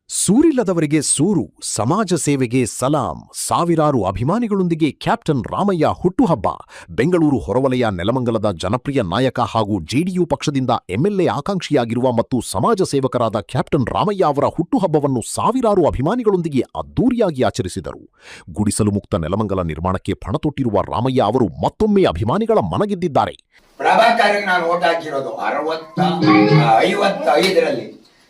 ಸೂರಿಲ್ಲದವರಿಗೆ ಸೂರು, ಸಮಾಜ ಸೇವೆಗೆ ಸಲಾಂ. ಸಾವಿರಾರು ಅಭಿಮಾನಿಗಳೊಂದಿಗೆ ಕ್ಯಾಪ್ಟನ್ ರಾಮಯ್ಯ ಹುಟ್ಟುಹಬ್ಬ. ಬೆಂಗಳೂರು ಹೊರವಲಯ ನೆಲಮಂಗಲದ ಜನಪ್ರಿಯ ನಾಯಕ ಹಾಗೂ ಜೆಡಿಯು ಪಕ್ಷದಿಂದ ಎಂಎಲ್ಎ ಆಕಾಂಕ್ಷಿಯಾಗಿರುವ ಮತ್ತು ಸಮಾಜ ಸೇವಕರಾದ ಕ್ಯಾಪ್ಟನ್ ರಾಮಯ್ಯ ಅವರ ಹುಟ್ಟುಹಬ್ಬವನ್ನು ಸಾವಿರಾರು ಅಭಿಮಾನಿಗಳೊಂದಿಗೆ ಅದ್ದೂರಿಯಾಗಿ ಆಚರಿಸಿದರು. ಗುಡಿಸಲು ಮುಕ್ತ ನೆಲಮಂಗಲ ನಿರ್ಮಾಣಕ್ಕೆ ಪಣ ತೊಟ್ಟಿರುವ ರಾಮಯ್ಯ ಅವರು ಮತ್ತೊಮ್ಮೆ ಅಭಿಮಾನಿಗಳ ಮನಗೆದ್ದಿದ್ದಾರೆ. ಪ್ರಭಾಕರ್ಗೆ ನಾನು ಓಟ್ ಹಾಕಿರೋದು 55ರಲ್ಲಿ.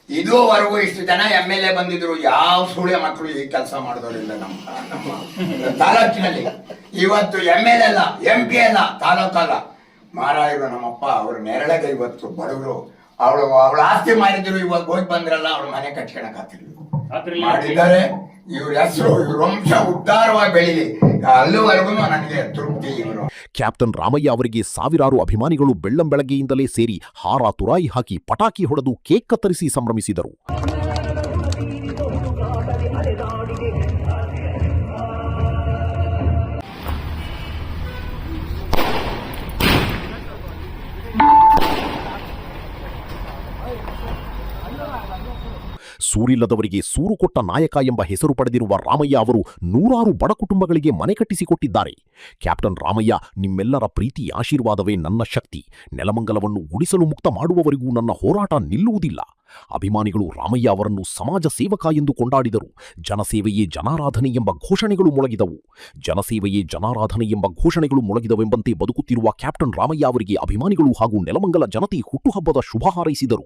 ಇದುವರೆಗೂ ಇಷ್ಟು ಜನ MLA ಬಂದಿದ್ರು, ಯಾವ ಸುಳ್ಳೆ ಮಕ್ಕಳು ಈ ಕೆಲಸ ಮಾಡಿದವರಿಲ್ಲ ನಮ್ಮ ತಾಲೂಕಿನಲ್ಲಿ. ಇವತ್ತು MLA ಅಲ್ಲ, MP ಅಲ್ಲ, ತಾಲೂಕಲ್ಲ, ಮಾರಾಯರು ನಮ್ಮಪ್ಪ ಅವ್ರ ನೆರಳಗೆ ಇವತ್ತು ಬಡವರು. ಅವಳು ಆಸ್ತಿ ಮಾಡಿದ್ರು, ಇವಾಗ ಹೋಗಿ ಬಂದ್ರಲ್ಲ, ಅವ್ರ ಮನೆ ಕಟ್ಕೊಳಕಾತಿರ್ಲಿಲ್ಲ ಮಾಡಿದ್ದಾರೆ. ಇವ್ರ ಹೆಸರು, ಇವ್ರ ವಂಶ ಉದ್ಧಾರವಾಗಿ ಬೆಳೀಲಿ, ಅಲ್ಲಿವರೆಗೂ ನನಗೆ ತೃಪ್ತಿ. ಇವರು ಕ್ಯಾಪ್ಟನ್ ರಾಮಯ್ಯ ಅವರಿಗೆ ಸಾವಿರಾರು ಅಭಿಮಾನಿಗಳು ಬೆಳ್ಳಂಬೆಳಗ್ಗೆಯಿಂದಲೇ ಸೇರಿ ಹಾರ ತುರಾಯಿ ಹಾಕಿ ಪಟಾಕಿ ಹೊಡೆದು ಕೇಕ್ ಕತ್ತರಿಸಿ ಸಂಭ್ರಮಿಸಿದರು. ಸೂರಿಲ್ಲದವರಿಗೆ ಸೂರು ಕೊಟ್ಟ ನಾಯಕ ಎಂಬ ಹೆಸರು ಪಡೆದಿರುವ ರಾಮಯ್ಯ ಅವರು ನೂರಾರು ಬಡ ಕುಟುಂಬಗಳಿಗೆ ಮನೆ ಕಟ್ಟಿಸಿಕೊಟ್ಟಿದ್ದಾರೆ. ಕ್ಯಾಪ್ಟನ್ ರಾಮಯ್ಯ, ನಿಮ್ಮೆಲ್ಲರ ಪ್ರೀತಿ ಆಶೀರ್ವಾದವೇ ನನ್ನ ಶಕ್ತಿ. ನೆಲಮಂಗಲವನ್ನು ಗುಡಿಸಲು ಮುಕ್ತ ಮಾಡುವವರೆಗೂ ನನ್ನ ಹೋರಾಟ ನಿಲ್ಲುವುದಿಲ್ಲ. ಅಭಿಮಾನಿಗಳು ರಾಮಯ್ಯ ಅವರನ್ನು ಸಮಾಜ ಸೇವಕ ಎಂದು ಕೊಂಡಾಡಿದರು. ಜನಸೇವೆಯೇ ಜನಾರಾಧನೆ ಎಂಬ ಘೋಷಣೆಗಳು ಮೊಳಗಿದವು. ಜನಸೇವೆಯೇ ಜನಾರಾಧನೆ ಎಂಬ ಘೋಷಣೆಗಳು ಮೊಳಗಿದವೆಂಬಂತೆ ಬದುಕುತ್ತಿರುವ ಕ್ಯಾಪ್ಟನ್ ರಾಮಯ್ಯ ಅವರಿಗೆ ಅಭಿಮಾನಿಗಳು ಹಾಗೂ ನೆಲಮಂಗಲ ಜನತೆ ಹುಟ್ಟುಹಬ್ಬದ ಶುಭ ಹಾರೈಸಿದರು.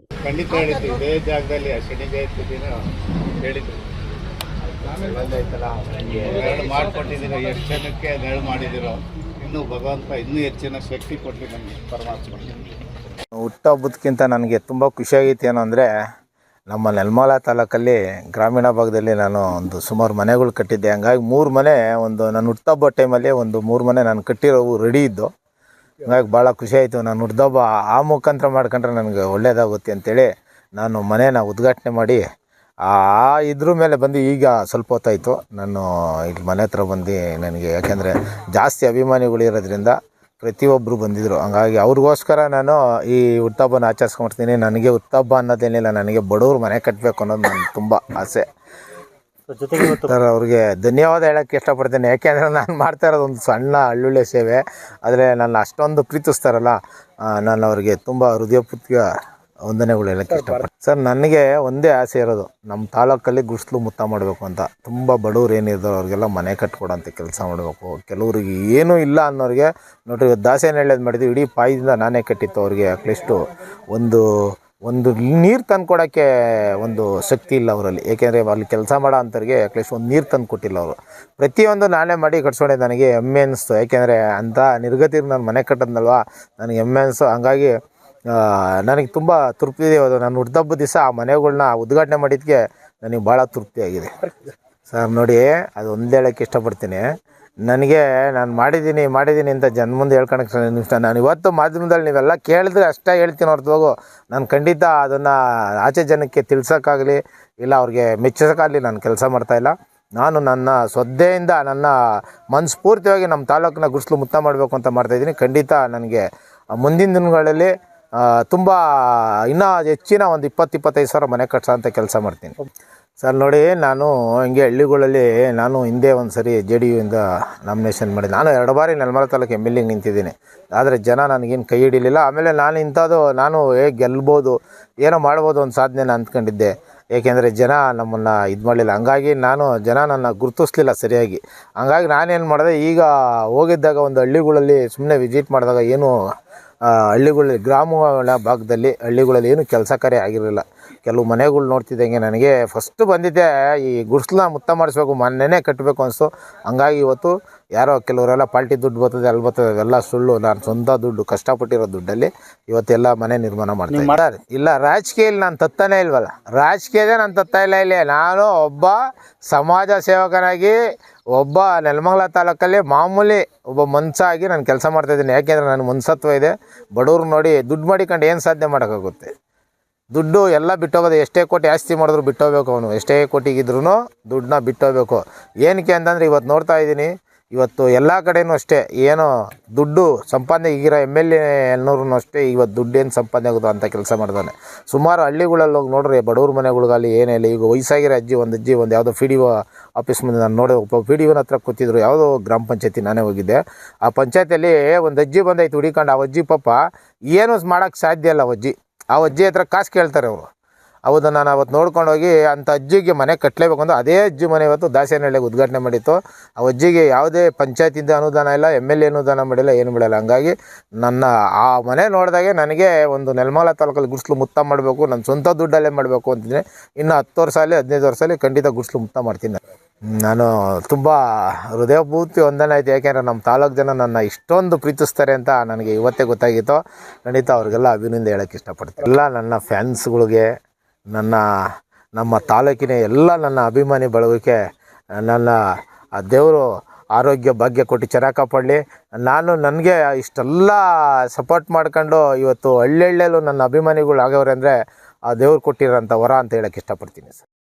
ಇನ್ನು ಭಗವಂತ ಇನ್ನೂ ಹೆಚ್ಚಿನ ಶಕ್ತಿ ಕೊಡಲಿ ನಮಗೆ ಪರಮಾತ್ಮ. ಹುಟ್ಟುಹಬ್ಬದಕ್ಕಿಂತ ನನಗೆ ತುಂಬ ಖುಷಿಯಾಗಿತ್ತು ಏನು ಅಂದರೆ, ನಮ್ಮ ನೆಲಮಂಗಲ ತಾಲೂಕಲ್ಲಿ ಗ್ರಾಮೀಣ ಭಾಗದಲ್ಲಿ ನಾನು ಸುಮಾರು ಮನೆಗಳು ಕಟ್ಟಿದ್ದೆ. ಹಂಗಾಗಿ 3 ಮನೆ ನನ್ನ ಹುಟ್ಟುಹಬ್ಬ ಟೈಮಲ್ಲಿ 3 ಮನೆ ನಾನು ಕಟ್ಟಿರೋವು ರೆಡಿ ಇದ್ದು. ಹಂಗಾಗಿ ಭಾಳ ಖುಷಿಯಾಯಿತು. ನಾನು ಹುಟ್ಟುಹಬ್ಬ ಆ ಮುಖಾಂತರ ಮಾಡ್ಕೊಂಡ್ರೆ ನನಗೆ ಒಳ್ಳೆಯದಾಗುತ್ತೆ ಅಂತೇಳಿ ನಾನು ಮನೇನ ಉದ್ಘಾಟನೆ ಮಾಡಿ ಇದ್ರ ಮೇಲೆ ಬಂದು ಈಗ ಸ್ವಲ್ಪ ಹೊತ್ತಾಯಿತು ನಾನು ಇಲ್ಲಿ ಮನೆ ಹತ್ರ ಬಂದು. ನನಗೆ ಯಾಕೆಂದರೆ ಜಾಸ್ತಿ ಅಭಿಮಾನಿಗಳು ಇರೋದ್ರಿಂದ ಪ್ರತಿಯೊಬ್ಬರು ಬಂದಿದ್ದರು. ಹಂಗಾಗಿ ಅವ್ರಿಗೋಸ್ಕರ ನಾನು ಈ ಹುಟ್ಟುಹಬ್ಬನ ಆಚರಿಸ್ಕೊಂಡ್ಬರ್ತೀನಿ. ನನಗೆ ಹುಟ್ಟುಹಬ್ಬ ಅನ್ನೋದೇನಿಲ್ಲ, ನನಗೆ ಬಡವ್ರು ಮನೆ ಕಟ್ಟಬೇಕು ಅನ್ನೋದು ನನ್ನ ತುಂಬ ಆಸೆ. ಸರ್, ಅವ್ರಿಗೆ ಧನ್ಯವಾದ ಹೇಳೋಕ್ಕೆ ಇಷ್ಟಪಡ್ತೀನಿ. ಯಾಕೆಂದರೆ ನಾನು ಮಾಡ್ತಾ ಇರೋದು ಒಂದು ಸಣ್ಣ ಹಳ್ಳುಳ್ಳೆ ಸೇವೆ, ಆದರೆ ನನ್ನ ಅಷ್ಟೊಂದು ಪ್ರೀತಿಸ್ತಾರಲ್ಲ, ನಾನು ಅವ್ರಿಗೆ ತುಂಬ ಹೃದಯಪೂರ್ವಕ ವಂದನೆಗಳು ಹೇಳೋಕ್ಕೆ ಇಷ್ಟಪಡ್ತೀನಿ. ಸರ್, ನನಗೆ ಒಂದೇ ಆಸೆ ಇರೋದು, ನಮ್ಮ ತಾಲೂಕಲ್ಲಿ ಗುಡಿಸಲು ಮುಕ್ತ ಮಾಡಬೇಕು ಅಂತ. ತುಂಬ ಬಡವ್ರು ಏನಿರ್ತಾರೋ ಅವ್ರಿಗೆಲ್ಲ ಮನೆ ಕಟ್ಕೊಡೋಂಥ ಕೆಲಸ ಮಾಡಬೇಕು. ಕೆಲವ್ರಿಗೆ ಏನೂ ಇಲ್ಲ ಅನ್ನೋರಿಗೆ ನೋಡ್ರಿ, ದಾಸೇನ ಹೇಳೋದು ಮಾಡಿದ್ವಿ, ಇಡೀ ಪಾಯದಿಂದ ನಾನೇ ಕಟ್ಟಿತ್ತು ಅವ್ರಿಗೆ. ಅಟ್ಲೀಸ್ಟು ಒಂದು ನೀರು ತಂದು ಕೊಡೋಕ್ಕೆ ಒಂದು ಶಕ್ತಿ ಇಲ್ಲ ಅವರಲ್ಲಿ. ಏಕೆಂದರೆ ಅಲ್ಲಿ ಕೆಲಸ ಮಾಡೋ ಅಂಥವ್ರಿಗೆ ಅಟ್ಲೀಸ್ಟ್ ಒಂದು ನೀರು ತಂದು ಕೊಟ್ಟಿಲ್ಲ ಅವರು. ಪ್ರತಿಯೊಂದು ನಾನೇ ಮಾಡಿ ಕಟ್ಸ್ಕೊಂಡೆ. ನನಗೆ ಹೆಮ್ಮೆ ಅನ್ನಿಸ್ತು. ಏಕೆಂದರೆ ಅಂಥ ನಿರ್ಗತಿಗೆ ನಾನು ಮನೆ ಕಟ್ಟೋದ್ನಲ್ವ, ನನಗೆ ಹೆಮ್ಮೆ ಅನ್ನಿಸ್ತು. ಹಂಗಾಗಿ ನನಗೆ ತುಂಬ ತೃಪ್ತಿ ಇದೆ. ನನ್ನ ಹುಟ್ಟುಹಬ್ಬದ ದಿವಸ ಆ ಮನೆಗಳ್ನ ಉದ್ಘಾಟನೆ ಮಾಡಿದ್ದಕ್ಕೆ ನನಗೆ ಭಾಳ ತೃಪ್ತಿಯಾಗಿದೆ. ಸರ್ ನೋಡಿ, ಅದು ಒಂದು ಹೇಳೋಕ್ಕೆ ಇಷ್ಟಪಡ್ತೀನಿ. ನನಗೆ ನಾನು ಮಾಡಿದ್ದೀನಿ ಅಂತ ಜನ ಮುಂದೆ ಹೇಳ್ಕೊಳಕ್ಕೆ ನಾನು ಇವತ್ತು ಮಾಧ್ಯಮದಲ್ಲಿ ನೀವೆಲ್ಲ ಕೇಳಿದ್ರೆ ಅಷ್ಟೇ ಹೇಳ್ತೀನಿ ಹೊರತು ನಾನು ಖಂಡಿತ ಅದನ್ನು ಆಚೆ ಜನಕ್ಕೆ ತಿಳ್ಸೋಕ್ಕಾಗಲಿ ಇಲ್ಲ ಅವ್ರಿಗೆ ಮೆಚ್ಚಿಸೋಕ್ಕಾಗಲಿ ನಾನು ಕೆಲಸ ಮಾಡ್ತಾಯಿಲ್ಲ. ನಾನು ನನ್ನ ಶ್ರದ್ಧೆಯಿಂದ ನನ್ನ ಮನಸ್ಫೂರ್ತಿಯಾಗಿ ನಮ್ಮ ತಾಲೂಕನ್ನ ಗುಡಿಸಲು ಮುಕ್ತ ಮಾಡಬೇಕು ಅಂತ ಮಾಡ್ತಾಯಿದ್ದೀನಿ. ಖಂಡಿತ ನನಗೆ ಮುಂದಿನ ದಿನಗಳಲ್ಲಿ ತುಂಬ ಇನ್ನೂ ಹೆಚ್ಚಿನ ಒಂದು 20-25 ಸಾವಿರ ಮನೆ ಕಟ್ಸೋಂಥ ಕೆಲಸ ಮಾಡ್ತೀನಿ. ಸರ್ ನೋಡಿ, ನಾನು ಹಿಂಗೆ ಹಳ್ಳಿಗಳಲ್ಲಿ ನಾನು ಹಿಂದೆ ಒಂದು ಸರಿ JDU-ಇಂದ ನಾಮಿನೇಷನ್ ಮಾಡಿ ನಾನು 2 ಬಾರಿ ನೆಲಮಂಗಲ ತಾಲೂಕು MLA ನಿಂತಿದ್ದೀನಿ. ಆದರೆ ಜನ ನನಗೇನು ಕೈ ಹಿಡಿಲಿಲ್ಲ. ಆಮೇಲೆ ನಾನು ಗೆಲ್ಬೋದು, ಏನೋ ಮಾಡ್ಬೋದು ಒಂದು ಸಾಧನೆನ ಅಂದ್ಕೊಂಡಿದ್ದೆ. ಏಕೆಂದರೆ ಜನ ನಮ್ಮನ್ನು ಇದು ಮಾಡಲಿಲ್ಲ. ಹಂಗಾಗಿ ಜನ ನನ್ನ ಗುರುತಿಸ್ಲಿಲ್ಲ ಸರಿಯಾಗಿ. ಹಂಗಾಗಿ ನಾನೇನು ಮಾಡಿದೆ, ಈಗ ಹೋಗಿದ್ದಾಗ ಒಂದು ಹಳ್ಳಿಗಳಲ್ಲಿ ಸುಮ್ಮನೆ ವಿಸಿಟ್ ಮಾಡಿದಾಗ ಏನು ಹಳ್ಳಿಗಳಲ್ಲಿ ಗ್ರಾಮಗಳ ಭಾಗದಲ್ಲಿ ಹಳ್ಳಿಗಳಲ್ಲಿ ಏನು ಕೆಲಸ ಕಾರ್ಯ ಆಗಿರಲಿಲ್ಲ. ಕೆಲವು ಮನೆಗಳು ನೋಡ್ತಿದ್ದಂಗೆ ನನಗೆ ಫಸ್ಟು ಬಂದಿದ್ದೆ ಈ ಗುಡಿಸಲನ್ನ ಮುಕ್ತ ಮಾಡಿಸ್ಬೇಕು, ಮನೆಯೇ ಕಟ್ಟಬೇಕು ಅನಿಸ್ತು. ಹಂಗಾಗಿ ಇವತ್ತು ಯಾರೋ ಕೆಲವರೆಲ್ಲ ಪಾರ್ಟಿ ದುಡ್ಡು ಬರ್ತದೆ, ಅಲ್ಲಿ ಬರ್ತದೆ, ಅವೆಲ್ಲ ಸುಳ್ಳು. ನಾನು ಸ್ವಂತ ದುಡ್ಡು, ಕಷ್ಟಪಟ್ಟಿರೋ ದುಡ್ಡಲ್ಲಿ ಇವತ್ತೆಲ್ಲ ಮನೆ ನಿರ್ಮಾಣ ಮಾಡ್ತೀನಿ. ಇಲ್ಲ, ರಾಜಕೀಯಲ್ಲಿ ನಾನು ತತ್ತಾನೇ ಇಲ್ವಲ್ಲ, ರಾಜಕೀಯದೇ ನಾನು ತತ್ತಾ ಇಲ್ಲ. ಇಲ್ಲಿ ನಾನು ಒಬ್ಬ ಸಮಾಜ ಸೇವಕನಾಗಿ ಒಬ್ಬ ನೆಲಮಂಗಲ ತಾಲೂಕಲ್ಲಿ ಮಾಮೂಲಿ ಒಬ್ಬ ಮನಸ್ಸಾಗಿ ನಾನು ಕೆಲಸ ಮಾಡ್ತಾಯಿದ್ದೀನಿ. ಯಾಕೆಂದರೆ ನನ್ನ ಮನಸತ್ವ ಇದೆ. ಬಡವ್ರು ನೋಡಿ ದುಡ್ಡು ಮಾಡಿಕೊಂಡು ಏನು ಸಾಧನೆ ಮಾಡೋಕ್ಕಾಗುತ್ತೆ? ದುಡ್ಡು ಎಲ್ಲ ಬಿಟ್ಟೋಗೋದು. ಎಷ್ಟೇ ಕೋಟಿ ಆಸ್ತಿ ಮಾಡಿದ್ರು ಬಿಟ್ಟೋಗ್ಬೇಕು. ಅವನು ಎಷ್ಟೇ ಕೋಟಿಗಿದ್ರೂ ದುಡ್ಡನ್ನ ಬಿಟ್ಟೋಗ್ಬೇಕು. ಏನಕ್ಕೆ ಅಂತಂದರೆ ಇವತ್ತು ನೋಡ್ತಾ ಇದ್ದೀನಿ, ಇವತ್ತು ಎಲ್ಲ ಕಡೆನೂ ಅಷ್ಟೇ, ಏನೋ ದುಡ್ಡು ಸಂಪಾದನೆ ಈಗಿರೋ MLA ಎಲ್ಲರೂ ಅಷ್ಟೇ ಇವತ್ತು ದುಡ್ಡೇನು ಸಂಪಾದನೆ ಆಗೋದು ಅಂತ ಕೆಲಸ ಮಾಡ್ತಾನೆ. ಸುಮಾರು ಹಳ್ಳಿಗಳಲ್ಲಿ ಹೋಗಿ ನೋಡ್ರಿ, ಬಡವ್ರ ಮನೆಗಳಿಗಲ್ಲಿ ಏನೇ ಇಲ್ಲ, ಈಗ ವಯಸ್ಸಾಗಿರೋ ಅಜ್ಜಿ ಒಂದು ಯಾವುದೋ PDO ಆಫೀಸ್ ಮುಂದೆ ನಾನು ನೋಡಿ ಒಬ್ಬ PDOನ ಹತ್ರ ಕೂತಿದ್ರು, ಯಾವುದೋ ಗ್ರಾಮ ಪಂಚಾಯತಿ ನಾನೇ ಹೋಗಿದ್ದೆ. ಆ ಪಂಚಾಯತಿಯಲ್ಲಿ ಒಂದು ಅಜ್ಜಿ ಬಂದೈತೆ ಹುಡಿಕೊಂಡು. ಆ ಅಜ್ಜಿ ಪಾಪ ಏನೂ ಮಾಡೋಕ್ಕೆ ಸಾಧ್ಯ ಇಲ್ಲ. ಆ ಅಜ್ಜಿ ಹತ್ರ ಕಾಸು ಕೇಳ್ತಾರೆ ಅವರು. ಹೌದು, ನಾನು ಅವತ್ತು ನೋಡ್ಕೊಂಡೋಗಿ ಅಂಥ ಅಜ್ಜಿಗೆ ಮನೆ ಕಟ್ಟಲೇಬೇಕು ಅಂತ ಅದೇ ಅಜ್ಜಿ ಮನೆ ಇವತ್ತು ದಾಸೇನಹಳ್ಳಿಗೆ ಉದ್ಘಾಟನೆ ಮಾಡಿತ್ತು. ಆ ಅಜ್ಜಿಗೆ ಯಾವುದೇ ಪಂಚಾಯತಿಂದ ಅನುದಾನ ಇಲ್ಲ, MLA ಅನುದಾನ ಮಾಡಿಲ್ಲ, ಏನು ಮಾಡಿಲ್ಲ. ಹಂಗಾಗಿ ನನ್ನ ಆ ಮನೆ ನೋಡಿದಾಗೆ ನನಗೆ ಒಂದು ನೆಲಮಂಗಲ ತಾಲೂಕಲ್ಲಿ ಗುಡಿಸ್ಲು ಮುತ್ತ ಮಾಡಬೇಕು, ನನ್ನ ಸ್ವಂತ ದುಡ್ಡಲ್ಲೇ ಮಾಡಬೇಕು ಅಂತಿದ್ದೀನಿ. ಇನ್ನು 10 ವರ್ಷ 15 ವರ್ಷದಲ್ಲಿ ಖಂಡಿತ ಗುಡಿಸ್ಲು ಮುತ್ತ ಮಾಡ್ತೀನಿ. ನಾನು ತುಂಬ ಹೃದಯಪೂರ್ತಿ ವಂದನೆ ಆಯಿತು, ಯಾಕೆಂದರೆ ನಮ್ಮ ತಾಲೂಕು ಜನ ನನ್ನ ಇಷ್ಟೊಂದು ಪ್ರೀತಿಸ್ತಾರೆ ಅಂತ ನನಗೆ ಇವತ್ತೇ ಗೊತ್ತಾಗಿತ್ತು. ಖಂಡಿತ ಅವ್ರಿಗೆಲ್ಲ ಅಭಿನಂದನೆ ಹೇಳೋಕ್ಕೆ ಇಷ್ಟಪಡ್ತೀನಿ. ಎಲ್ಲ ನನ್ನ ಫ್ಯಾನ್ಸ್ಗಳಿಗೆ, ನಮ್ಮ ತಾಲೂಕಿನ ಎಲ್ಲ ನನ್ನ ಅಭಿಮಾನಿ ಬಳಗಕ್ಕೆ ನನ್ನ ದೇವರು ಆರೋಗ್ಯ ಭಾಗ್ಯ ಕೊಟ್ಟು ಚೆನ್ನಾಗಿ ಕಾಪಾಡಲಿ. ನನಗೆ ಇಷ್ಟೆಲ್ಲ ಸಪೋರ್ಟ್ ಮಾಡ್ಕೊಂಡು ಇವತ್ತು ಹಳ್ಳಿಯಲ್ಲೂ ನನ್ನ ಅಭಿಮಾನಿಗಳು ಆಗವ್ರೆ ಅಂದರೆ ಆ ದೇವ್ರು ಕೊಟ್ಟಿರೋಂಥ ವರ ಅಂತ ಹೇಳೋಕ್ಕೆ ಇಷ್ಟಪಡ್ತೀನಿ ಸರ್.